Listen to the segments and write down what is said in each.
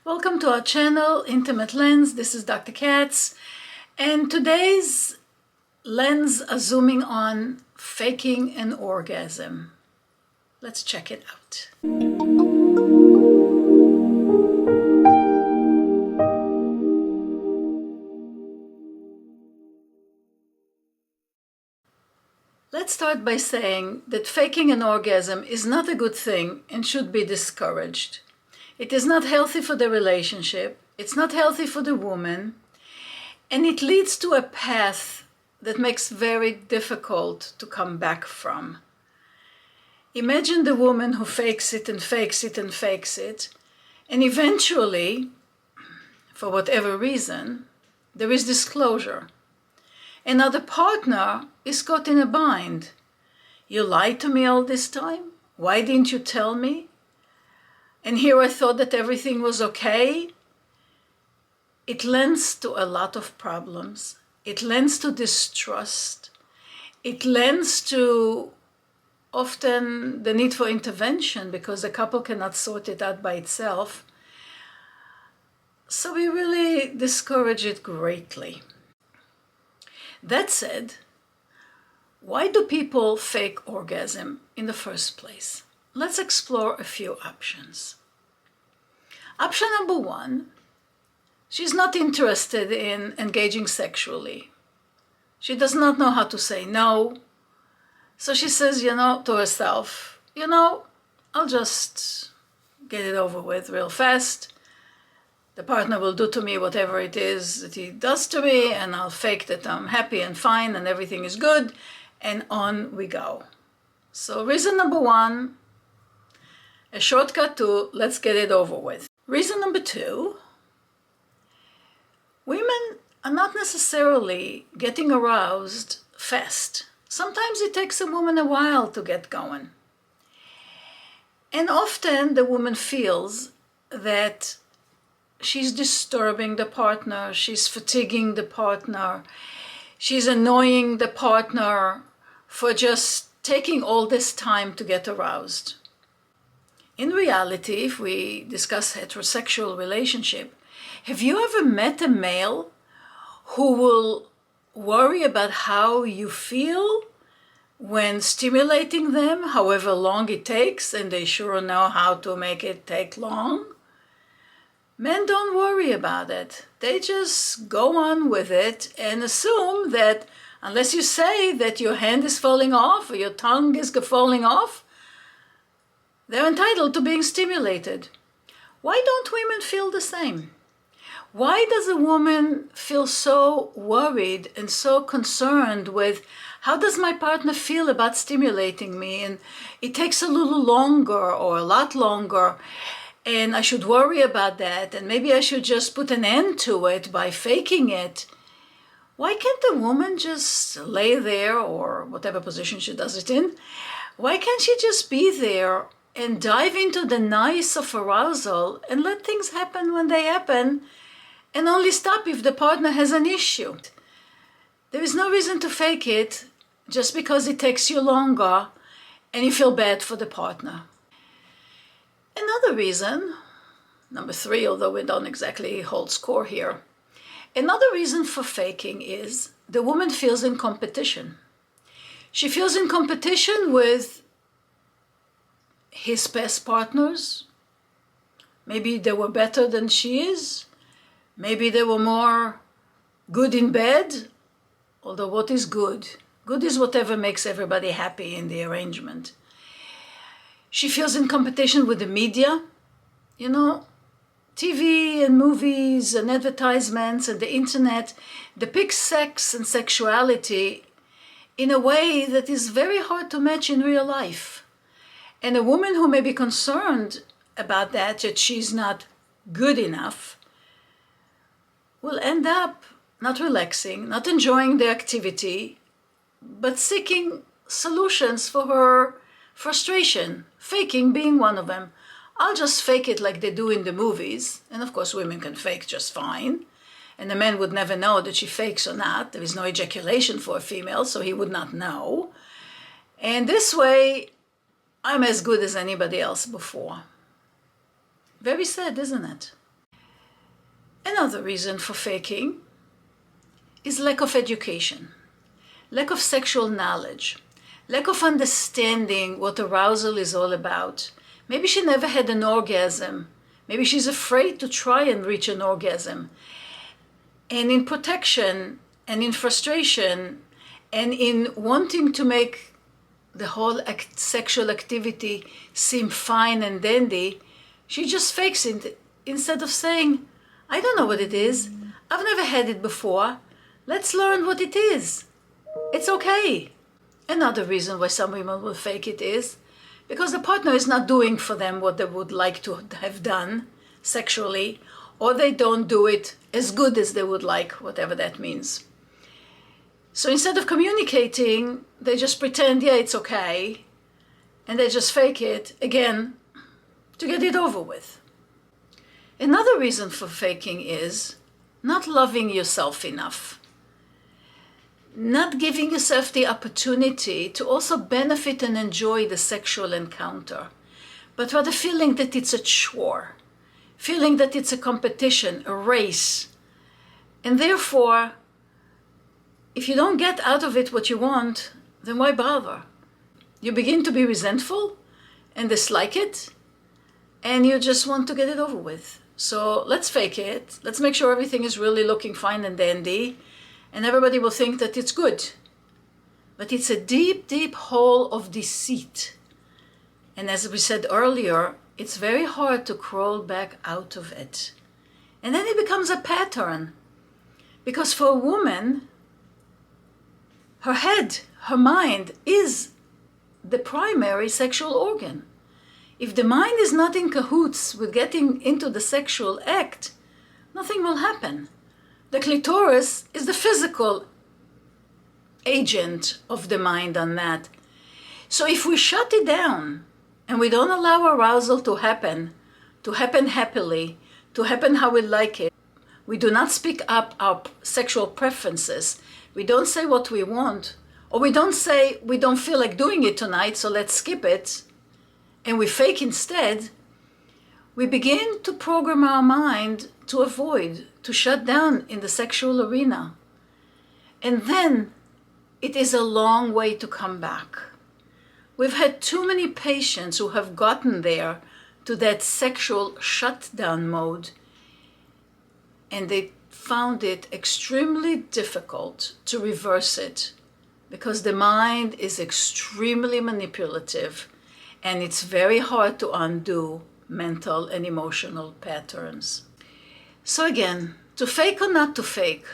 Welcome to our channel, Intimate Lens. This is Dr. Katz, and today's lens is zooming on faking an orgasm. Let's check it out. Let's start by saying that faking an orgasm is not a good thing and should be discouraged. It is not healthy for the relationship, it's not healthy for the woman, and it leads to a path that makes very difficult to come back from. Imagine the woman who fakes it and fakes it and fakes it, and eventually, for whatever reason, there is disclosure. Another partner is caught in a bind. You lied to me all this time? Why didn't you tell me? And here I thought that everything was okay. It lends to a lot of problems. It lends to distrust. It lends to often the need for intervention because the couple cannot sort it out by itself. So we really discourage it greatly. That said, why do people fake orgasm in the first place? Let's explore a few options. Option number one, she's not interested in engaging sexually. She does not know how to say no. So she says, to herself, I'll just get it over with real fast. The partner will do to me whatever it is that he does to me, and I'll fake that I'm happy and fine and everything is good, and on we go. So reason number one, a shortcut to let's get it over with. Reason number two, women are not necessarily getting aroused fast. Sometimes it takes a woman a while to get going. And often the woman feels that she's disturbing the partner, she's fatiguing the partner, she's annoying the partner for just taking all this time to get aroused. In reality, if we discuss heterosexual relationship, have you ever met a male who will worry about how you feel when stimulating them, however long it takes, and they sure know how to make it take long? Men don't worry about it. They just go on with it and assume that unless you say that your hand is falling off or your tongue is falling off, they're entitled to being stimulated. Why don't women feel the same? Why does a woman feel so worried and so concerned with how does my partner feel about stimulating me, and it takes a little longer or a lot longer, and I should worry about that, and maybe I should just put an end to it by faking it? Why can't a woman just lay there, or whatever position she does it in? Why can't she just be there and dive into the nice of arousal and let things happen when they happen, and only stop if the partner has an issue? There is no reason to fake it just because it takes you longer and you feel bad for the partner. Another reason, number three, although we don't exactly hold score here, another reason for faking is the woman feels in competition. She feels in competition with his past partners. Maybe they were better than she is. Maybe they were more good in bed. Although what is good? Good is whatever makes everybody happy in the arrangement. She feels in competition with the media. TV and movies and advertisements and the internet depict sex and sexuality in a way that is very hard to match in real life. And a woman who may be concerned about that she's not good enough, will end up not relaxing, not enjoying the activity, but seeking solutions for her frustration, faking being one of them. I'll just fake it like they do in the movies. And of course, women can fake just fine. And the man would never know that she fakes or not. There is no ejaculation for a female, so he would not know. And this way, I'm as good as anybody else before. Very sad, isn't it? Another reason for faking is lack of education, lack of sexual knowledge, lack of understanding what arousal is all about. Maybe she never had an orgasm. Maybe she's afraid to try and reach an orgasm. And in protection and in frustration and in wanting to make the whole sexual activity seem fine and dandy, she just fakes it instead of saying, I don't know what it is. I've never had it before. Let's learn what it is. It's okay. Another reason why some women will fake it is because the partner is not doing for them what they would like to have done sexually, or they don't do it as good as they would like, whatever that means. So instead of communicating, they just pretend, yeah, it's okay, and they just fake it, again, to get it over with. Another reason for faking is not loving yourself enough. Not giving yourself the opportunity to also benefit and enjoy the sexual encounter, but rather feeling that it's a chore, feeling that it's a competition, a race. And therefore, if you don't get out of it what you want, then why bother? You begin to be resentful and dislike it, and you just want to get it over with. So let's fake it. Let's make sure everything is really looking fine and dandy, and everybody will think that it's good. But it's a deep, deep hole of deceit. And as we said earlier, it's very hard to crawl back out of it. And then it becomes a pattern. Because for a woman, her head, her mind is the primary sexual organ. If the mind is not in cahoots with getting into the sexual act, nothing will happen. The clitoris is the physical agent of the mind on that. So if we shut it down and we don't allow arousal to happen happily, to happen how we like it, we do not speak up our sexual preferences, we don't say what we want, or we don't say we don't feel like doing it tonight, so let's skip it, and we fake instead, we begin to program our mind to avoid, to shut down in the sexual arena. And then it is a long way to come back. We've had too many patients who have gotten there to that sexual shutdown mode, and they found it extremely difficult to reverse it because the mind is extremely manipulative, and it's very hard to undo mental and emotional patterns. So again, to fake or not to fake,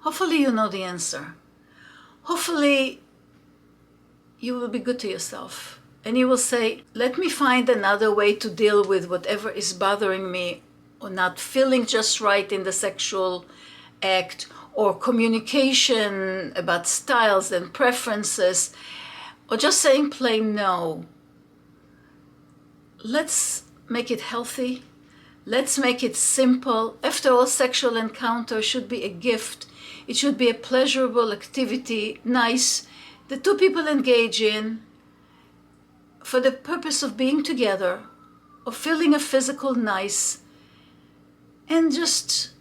hopefully you know the answer. Hopefully you will be good to yourself and you will say, let me find another way to deal with whatever is bothering me or not feeling just right in the sexual act, or communication about styles and preferences, or just saying plain no. Let's make it healthy. Let's make it simple. After all, sexual encounter should be a gift. It should be a pleasurable activity, nice, the two people engage in for the purpose of being together, of feeling a physical nice, and just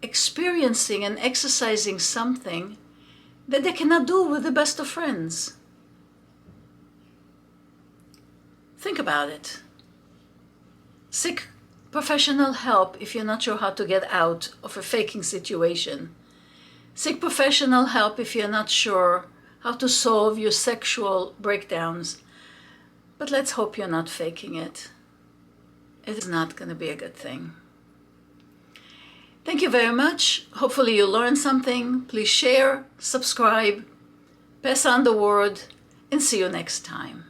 experiencing and exercising something that they cannot do with the best of friends. Think about it. Seek professional help if you're not sure how to get out of a faking situation. Seek professional help if you're not sure how to solve your sexual breakdowns. But let's hope you're not faking it. It is not going to be a good thing. Thank you very much. Hopefully you learned something. Please share, subscribe, pass on the word, and see you next time.